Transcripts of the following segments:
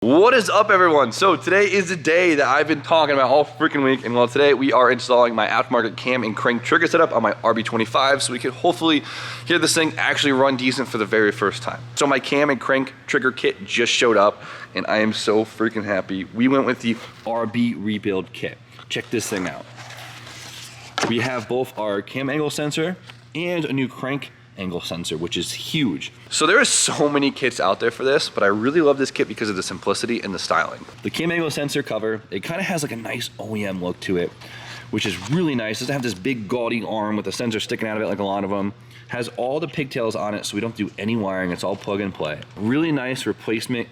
What is up, everyone? So today is the day that I've been talking about all freaking week, and well, today we are installing my aftermarket cam and crank trigger setup on my RB25 so we can hopefully hear this thing actually run decent for the very first time. So my cam and crank trigger kit just showed up and I am so freaking happy. We went with the RB rebuild kit. Check this thing out. We have both our cam angle sensor and a new crank angle sensor, which is huge. So there are so many kits out there for this, but I really love this kit because of the simplicity and the styling. The cam angle sensor cover, it kind of has like a nice OEM look to it, which is really nice. It doesn't have this big gaudy arm with the sensor sticking out of it like a lot of them. Has all the pigtails on it, so we don't do any wiring. It's all plug and play. Really nice replacement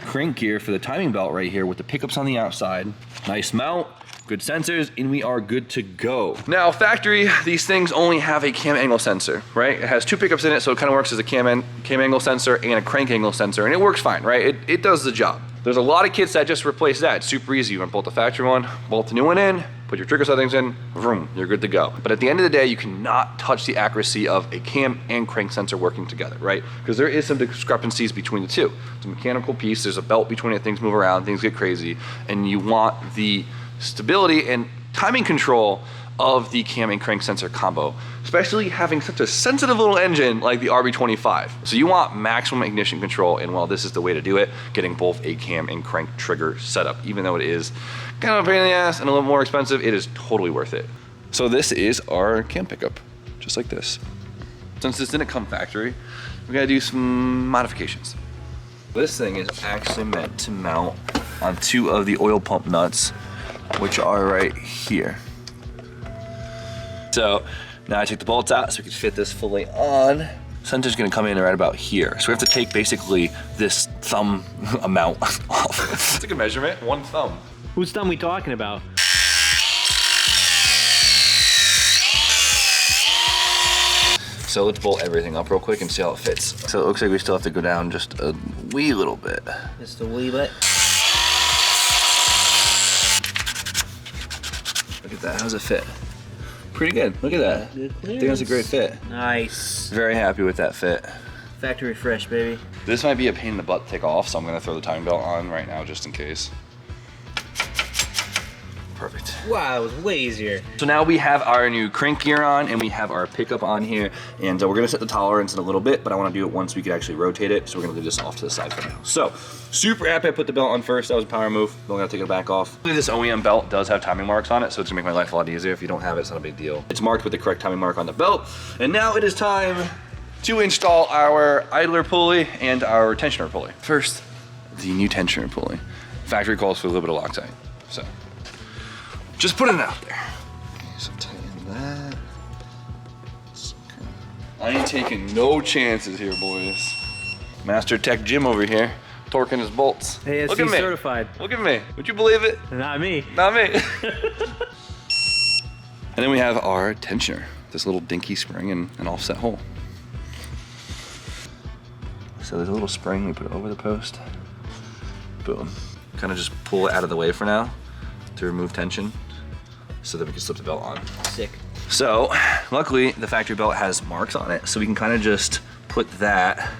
crank gear for the timing belt right here with the pickups on the outside. Nice mount. Good sensors, and we are good to go. Now, factory, these things only have a cam angle sensor, right? It has two pickups in it, so it kind of works as a cam angle sensor and a crank angle sensor, and it works fine, right? It does the job. There's a lot of kits that just replace that. It's super easy. You want to bolt the factory one, bolt the new one in, put your trigger settings in, vroom, you're good to go. But at the end of the day, you cannot touch the accuracy of a cam and crank sensor working together, right? Because there is some discrepancies between the two. It's a mechanical piece, there's a belt between it, things move around, things get crazy, and you want the stability and timing control of the cam and crank sensor combo, especially having such a sensitive little engine like the RB25. So you want maximum ignition control, and well, this is the way to do it, getting both a cam and crank trigger setup. Even though it is kind of a pain in the ass and a little more expensive, it is totally worth it. So this is our cam pickup, just like this. Since this didn't come factory, we gotta do some modifications. This thing is actually meant to mount on two of the oil pump nuts, which are right here. So now I took the bolts out so we can fit this fully on. Sensor's gonna come in right about here. So we have to take basically this thumb amount off. It's like a measurement, one thumb. Whose thumb we talking about? So let's bolt everything up real quick and see how it fits. So it looks like we still have to go down just a wee little bit. Just a wee bit. Look at that, how's it fit? Pretty good, look at that. I think that's a great fit. Nice. Very happy with that fit. Factory fresh, baby. This might be a pain in the butt to take off, so I'm gonna throw the timing belt on right now just in case. Perfect. Wow, that was way easier. So now we have our new crank gear on and we have our pickup on here, and we're gonna set the tolerance in a little bit, but I wanna do it once we can actually rotate it, so we're gonna leave this off to the side for now. So, super happy I put the belt on first. That was a power move. Don't gotta take it back off. This OEM belt does have timing marks on it, so it's gonna make my life a lot easier. If you don't have it, it's not a big deal. It's marked with the correct timing mark on the belt, and now it is time to install our idler pulley and our tensioner pulley. First, the new tensioner pulley. Factory calls for a little bit of Loctite, so just putting it out there. Okay, so tighten that. I ain't taking no chances here, boys. Master Tech Jim over here, torquing his bolts. ASC Look at me. certified. Look at me. Would you believe it? Not me. Not me. And then we have our tensioner, this little dinky spring and an offset hole. So there's a little spring, we put it over the post. Boom. Kind of just pull it out of the way for now to remove tension so that we can slip the belt on. Sick. So luckily the factory belt has marks on it, so we can kind of just put that.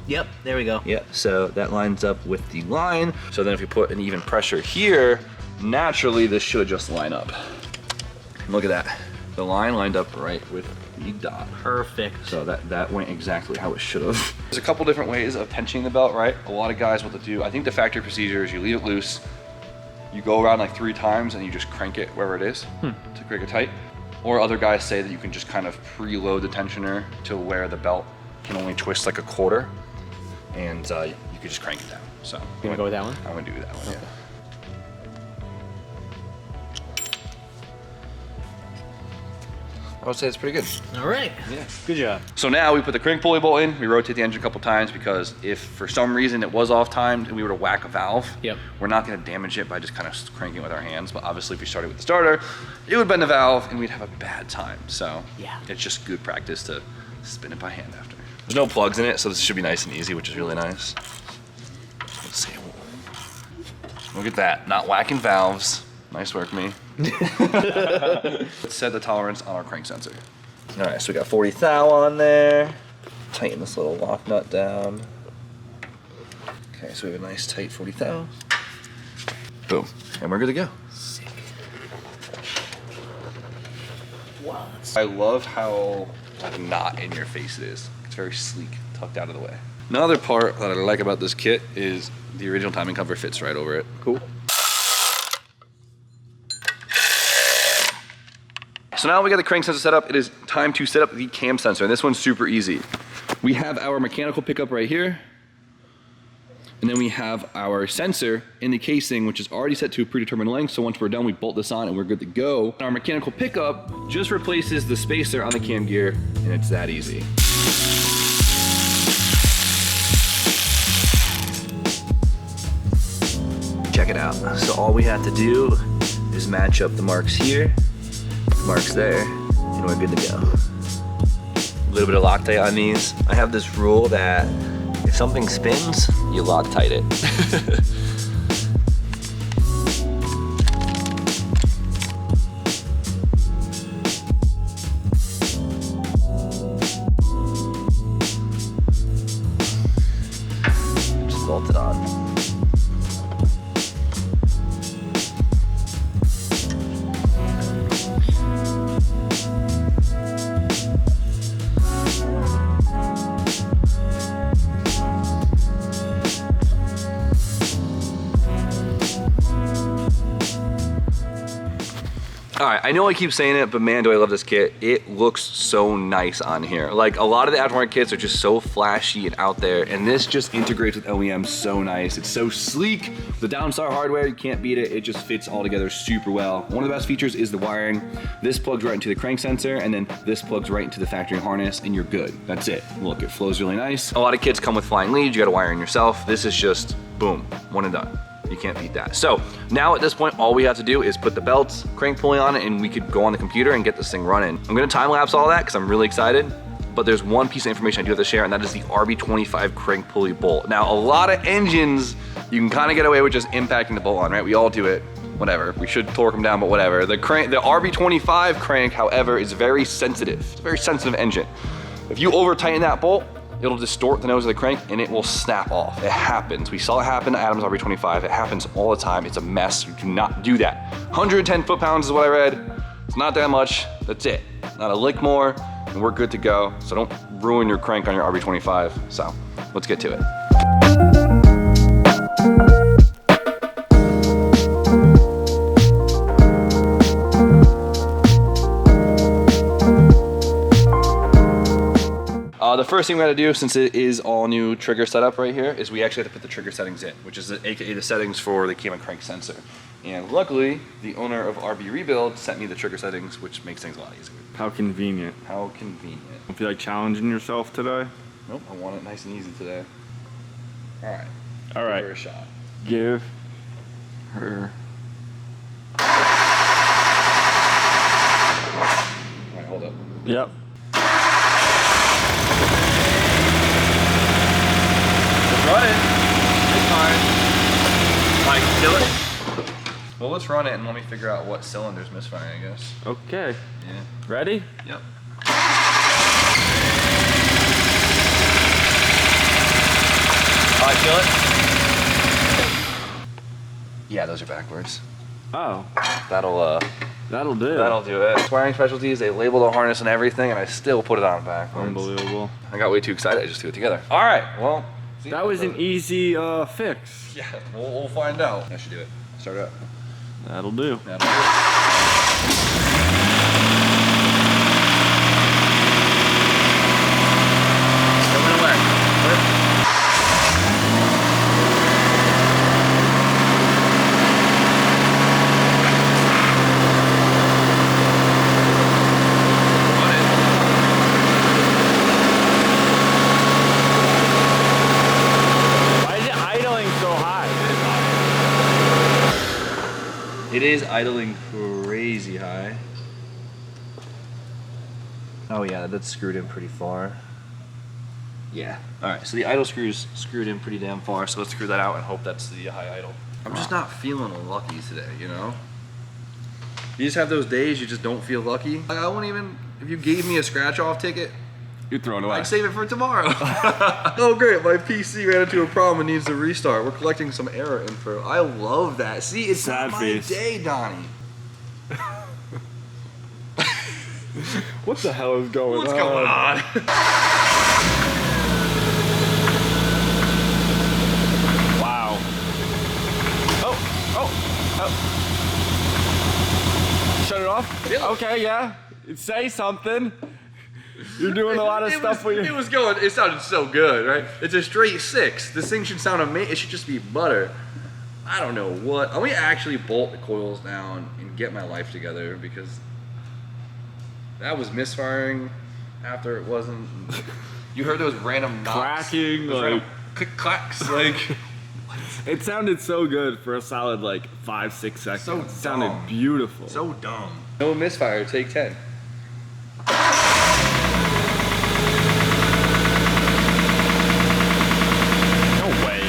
Yep, there we go. Yep, so that lines up with the line. So then if you put an even pressure here, naturally this should just line up. Look at that. The line lined up right with the dot. Perfect. So that went exactly how it should have. There's a couple different ways of tensioning the belt, right? A lot of guys, what they do, I think the factory procedure is you leave it loose, you go around like 3 times and you just crank it wherever it is to crank it tight. Or other guys say that you can just kind of preload the tensioner to where the belt can only twist like a quarter, and you could just crank it down. So You wanna go with that one? I'm gonna do that one, yeah. I would say it's pretty good. All right. Yeah. Good job. So now we put the crank pulley bolt in, we rotate the engine a couple times, because if for some reason it was off timed and we were to whack a valve, we're not gonna damage it by just kind of cranking with our hands. But obviously if we started with the starter, it would bend the valve and we'd have a bad time. So yeah, it's just good practice to spin it by hand after. There's no plugs in it, so this should be nice and easy, which is really nice. Let's see. Look at that, not whacking valves. Nice work, me. Let's set the tolerance on our crank sensor. All right, so we got 40 thou on there. Tighten this little lock nut down. Okay, so we have a nice tight 40 thou. Boom, and we're good to go. Sick. Wow. I love how like not in your face it is. It's very sleek, tucked out of the way. Another part that I like about this kit is the original timing cover fits right over it. Cool. So now we got the crank sensor set up, it is time to set up the cam sensor, and this one's super easy. We have our mechanical pickup right here, and then we have our sensor in the casing, which is already set to a predetermined length, so once we're done, we bolt this on and we're good to go. Our mechanical pickup just replaces the spacer on the cam gear, and it's that easy. Check it out. So all we have to do is match up the marks here, marks there, and we're good to go. A little bit of Loctite on these. I have this rule that if something spins, you Loctite it. Just bolt it on. All right, I know I keep saying it, but man, do I love this kit. It looks so nice on here. Like, a lot of the aftermarket kits are just so flashy and out there, and this just integrates with OEM so nice. It's so sleek. The Downstar hardware, you can't beat it. It just fits all together super well. One of the best features is the wiring. This plugs right into the crank sensor, and then this plugs right into the factory harness, and you're good. That's it. Look, it flows really nice. A lot of kits come with flying leads. You gotta wire in yourself. This is just, boom, one and done. You can't beat that. So now at this point, all we have to do is put the belts, crank pulley on it, and we could go on the computer and get this thing running. I'm gonna time lapse all that because I'm really excited, but there's one piece of information I do have to share, and that is the RB25 crank pulley bolt. Now, a lot of engines, you can kind of get away with just impacting the bolt on, right? We all do it, whatever. We should torque them down, but whatever. The RB25 crank, however, is very sensitive. It's a very sensitive engine. If you over tighten that bolt, it'll distort the nose of the crank and it will snap off. It happens. We saw it happen to Adam's RB25. It happens all the time. It's a mess. You cannot do that. 110 foot-pounds is what I read. It's not that much. That's it. Not a lick more, and we're good to go. So don't ruin your crank on your RB25. So let's get to it. The first thing we gotta do, since it is all new trigger setup right here, is we actually have to put the trigger settings in, which is AKA the settings for the cam and crank sensor. And luckily, the owner of RB Rebuild sent me the trigger settings, which makes things a lot easier. How convenient. How convenient. Don't feel like challenging yourself today? Nope, I want it nice and easy today. All right. All right. Give her a shot. Give her. All right, hold up. Yep. Run it. It's fine. I can kill it. Well, let's run it and let me figure out what cylinder's misfiring, I guess. Okay. Yeah. Ready? Yep. Kill it. Yeah, those are backwards. Oh. That'll do. That'll do it. Wiring specialties, they label the harness and everything, and I still put it on backwards. Unbelievable. I got way too excited, I just threw it together. All right, well. That was an easy fix. Yeah, we'll find out. That should do it. Start it up. That'll do. That'll do. It is idling crazy high. Oh yeah, that's screwed in pretty far. Yeah. All right, so the idle screw's screwed in pretty damn far, so let's screw that out and hope that's the high idle. I'm just not feeling lucky today, you know? You just have those days you just don't feel lucky. Like, I won't even, if you gave me a scratch-off ticket, You're throwing away. I'd save it for tomorrow. Oh great, my PC ran into a problem and needs to restart. We're collecting some error info. I love that. See, it's Sad not face. my day, Donnie. What the hell is going What's on? going on? Wow. Oh. Shut it off? Yeah. Okay, yeah. Say something. You're doing a lot of stuff with It was going, it sounded so good, right? It's a straight 6. This thing should sound amazing. It should just be butter. I don't know what. I'm gonna actually bolt the coils down and get my life together because that was misfiring after it wasn't. You heard those random knocks. Cracking, Those like- random click clacks, like. It sounded so good for a solid like 5-6 seconds. So it sounded dumb. beautiful. So dumb. No misfire, take 10. No way.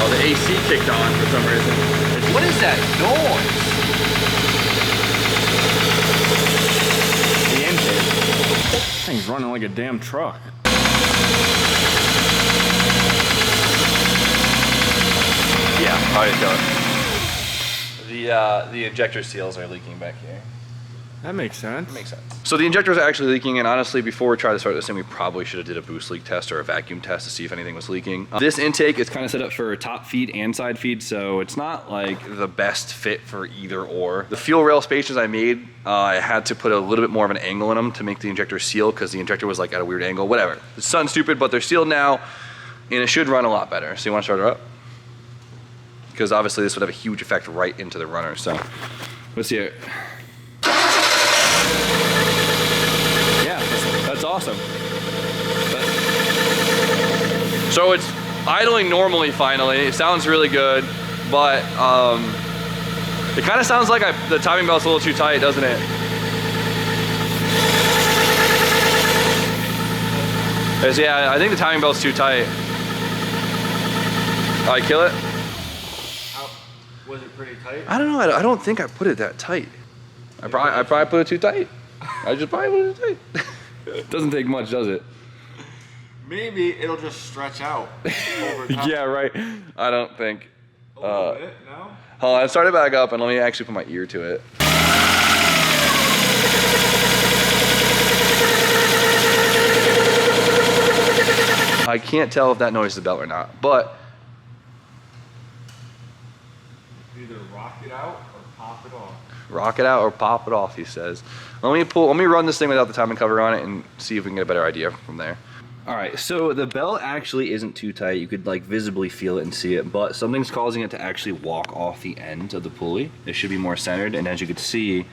Oh, the AC kicked on for some reason. What is that noise? The engine. Thing's running like a damn truck. Yeah, probably don't. The injector seals are leaking back here. That makes sense. Makes sense. So the injectors are actually leaking, and honestly, before we try to start this thing, we probably should have did a boost leak test or a vacuum test to see if anything was leaking. This intake is kind of set up for top feed and side feed, so it's not like the best fit for either or. The fuel rail spaces I made, I had to put a little bit more of an angle in them to make the injector seal because the injector was like at a weird angle. Whatever. It's something stupid, but they're sealed now, and it should run a lot better. So you want to start her up? Because obviously this would have a huge effect right into the runner. So let's see it. Yeah, that's awesome. So it's idling normally finally. It sounds really good, but it kind of sounds like the timing belt's a little too tight, doesn't it? Yeah, I think the timing belt's too tight. I kill it? Was it pretty tight? I don't know. I don't think I put it that tight. I probably put it too tight. I just probably put it too tight. Doesn't take much, does it? Maybe it'll just stretch out over time. Yeah, right. I don't think. A little bit, no? Hold on, start it back up and let me actually put my ear to it. I can't tell if that noise is the belt or not, but Either rock it out or pop it off. rock it out or pop it off, he says. Let me run this thing without the timing cover on it and see if we can get a better idea from there. All right, so the belt actually isn't too tight. You could like visibly feel it and see it, but something's causing it to actually walk off the end of the pulley. It should be more centered, and as you can see,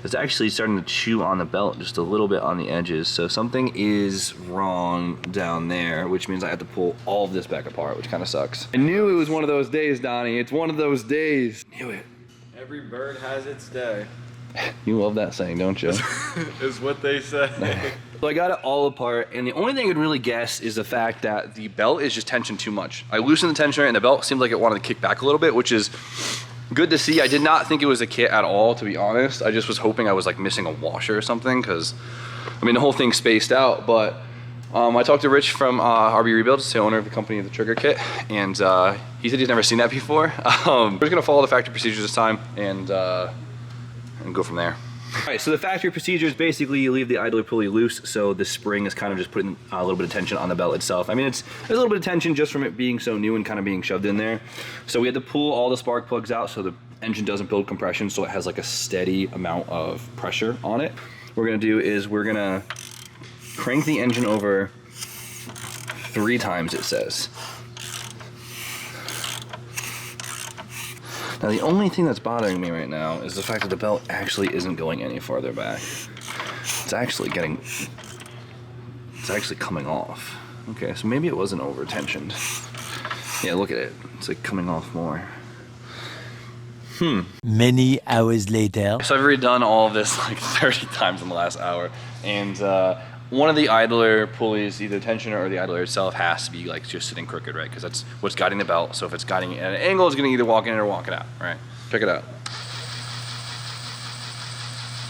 it's actually starting to chew on the belt just a little bit on the edges. So something is wrong down there, which means I have to pull all of this back apart, which kind of sucks. I knew it was one of those days, Donnie. It's one of those days. Knew it. Every bird has its day. You love that saying, don't you? Is what they say. So I got it all apart, and the only thing I could really guess is the fact that the belt is just tensioned too much. I loosened the tensioner, and the belt seemed like it wanted to kick back a little bit, which is good to see. I did not think it was a kit at all, to be honest. I just was hoping I was like missing a washer or something, because I mean the whole thing's spaced out. But I talked to Rich from RB Rebuilds, the owner of the company of the trigger kit, and he said he's never seen that before. We're just gonna follow the factory procedures this time and go from there. All right, so the factory procedure is basically you leave the idler pulley loose, so the spring is kind of just putting a little bit of tension on the belt itself. I mean, there's a little bit of tension just from it being so new and kind of being shoved in there. So we had to pull all the spark plugs out so the engine doesn't build compression, so it has like a steady amount of pressure on it. What we're gonna do is we're gonna crank the engine over 3 times, it says. Now the only thing that's bothering me right now is the fact that the belt actually isn't going any farther back. It's actually coming off. Okay, so maybe it wasn't over tensioned. Yeah, look at it. It's like coming off more. Many hours later. So I've redone all of this like 30 times in the last hour, and one of the idler pulleys, either the tensioner or the idler itself, has to be like just sitting crooked, right? Because that's what's guiding the belt. So if it's guiding it at an angle, it's gonna either walk in or walk it out, right? Check it out.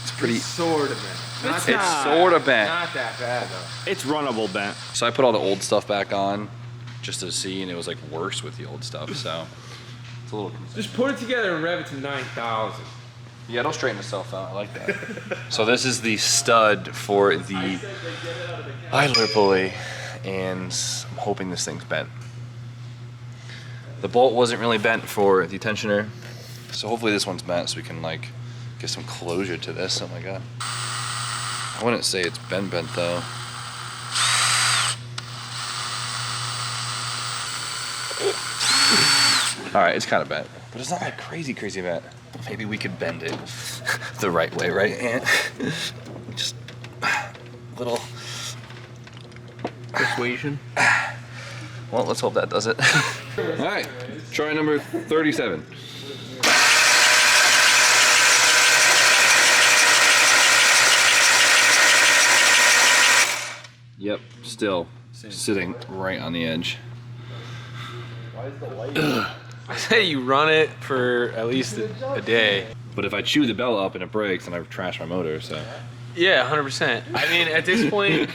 It's pretty. Sort of bent. It's sort of bent. Not that bad though. It's runnable bent. So I put all the old stuff back on just to see, and it was like worse with the old stuff. So it's a little. Just put it together and rev it to 9,000. Yeah, it'll straighten itself out. I like that. So this is the stud for the idler pulley, and I'm hoping this thing's bent. The bolt wasn't really bent for the tensioner, so hopefully this one's bent so we can like get some closure to this. Oh my god. I wouldn't say it's bent though. Alright, it's kind of bent, but it's not like crazy bent. Maybe we could bend it the right way, right, Ant? Just a little Persuasion. Well, let's hope that does it. All right, try number 37. Yep, still sitting right on the edge. I say you run it for at least a day. But if I chew the belt up and it breaks, then I've trashed my motor, so. Yeah, 100%. I mean, at this point,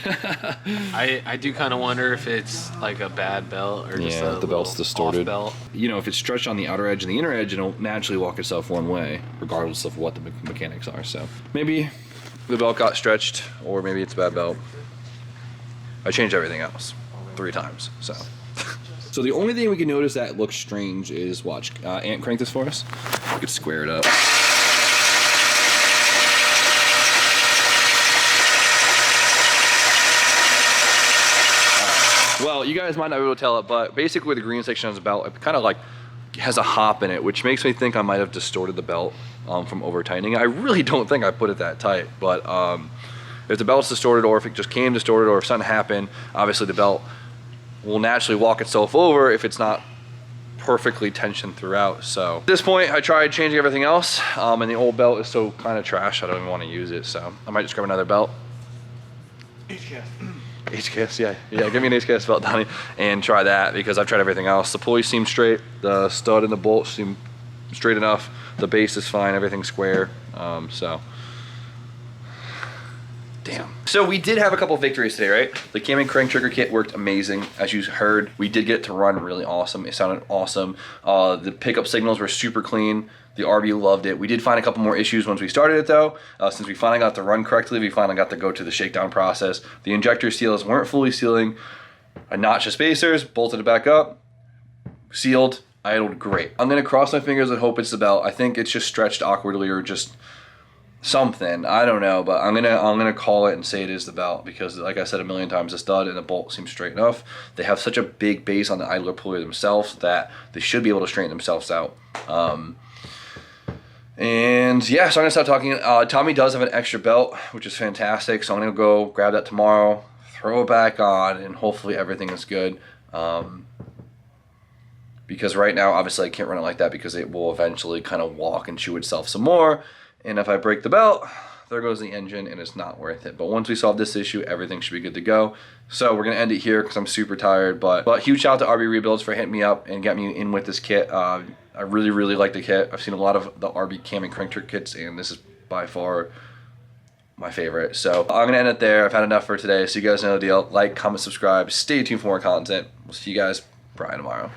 I do kind of wonder if it's like a bad belt or just the belt's distorted. Belt. You know, if it's stretched on the outer edge and the inner edge, it'll naturally walk itself one way, regardless of what the mechanics are. So maybe the belt got stretched, or maybe it's a bad belt. I changed everything else 3 times, so. So the only thing we can notice that looks strange is, watch, Ant, crank this for us. We could square it up. Well, you guys might not be able to tell it, but basically the green section of the belt, it kind of like has a hop in it, which makes me think I might have distorted the belt from over tightening. I really don't think I put it that tight, but if the belt's distorted, or if it just came distorted, or if something happened, obviously the belt will naturally walk itself over if it's not perfectly tensioned throughout. So at this point, I tried changing everything else, and the old belt is so kind of trash, I don't even want to use it. So I might just grab another belt. HKS, yeah, give me an HKS belt, Donnie, and try that, because I've tried everything else. The pulley seems straight, the stud and the bolt seem straight enough, the base is fine, everything's square, so. Damn. So we did have a couple victories today, right? The cam and crank trigger kit worked amazing. As you heard, we did get it to run really awesome. It sounded awesome. The pickup signals were super clean. The RB loved it. We did find a couple more issues once we started it though. Since we finally got to run correctly, we finally got to go to the shakedown process. The injector seals weren't fully sealing. I notched the spacers, bolted it back up, sealed, idled great. I'm gonna cross my fingers and hope it's the belt. I think it's just stretched awkwardly or just something, I don't know, but I'm gonna call it and say it is the belt, because like I said a million times, the stud and the bolt seem straight enough. They have such a big base on the idler pulley themselves that they should be able to straighten themselves out. And yeah, so I'm gonna stop talking. Tommy does have an extra belt, which is fantastic, so I'm gonna go grab that tomorrow, throw it back on, and hopefully everything is good. Because right now, obviously I can't run it like that, because it will eventually kind of walk and chew itself some more. And if I break the belt, there goes the engine, and it's not worth it. But once we solve this issue, everything should be good to go. So we're gonna end it here because I'm super tired. But huge shout out to RB Rebuilds for hitting me up and getting me in with this kit. I really like the kit. I've seen a lot of the RB cam and crank trigger kits, and this is by far my favorite. So I'm gonna end it there. I've had enough for today. So you guys know the deal. Like, comment, subscribe. Stay tuned for more content. We'll see you guys probably tomorrow.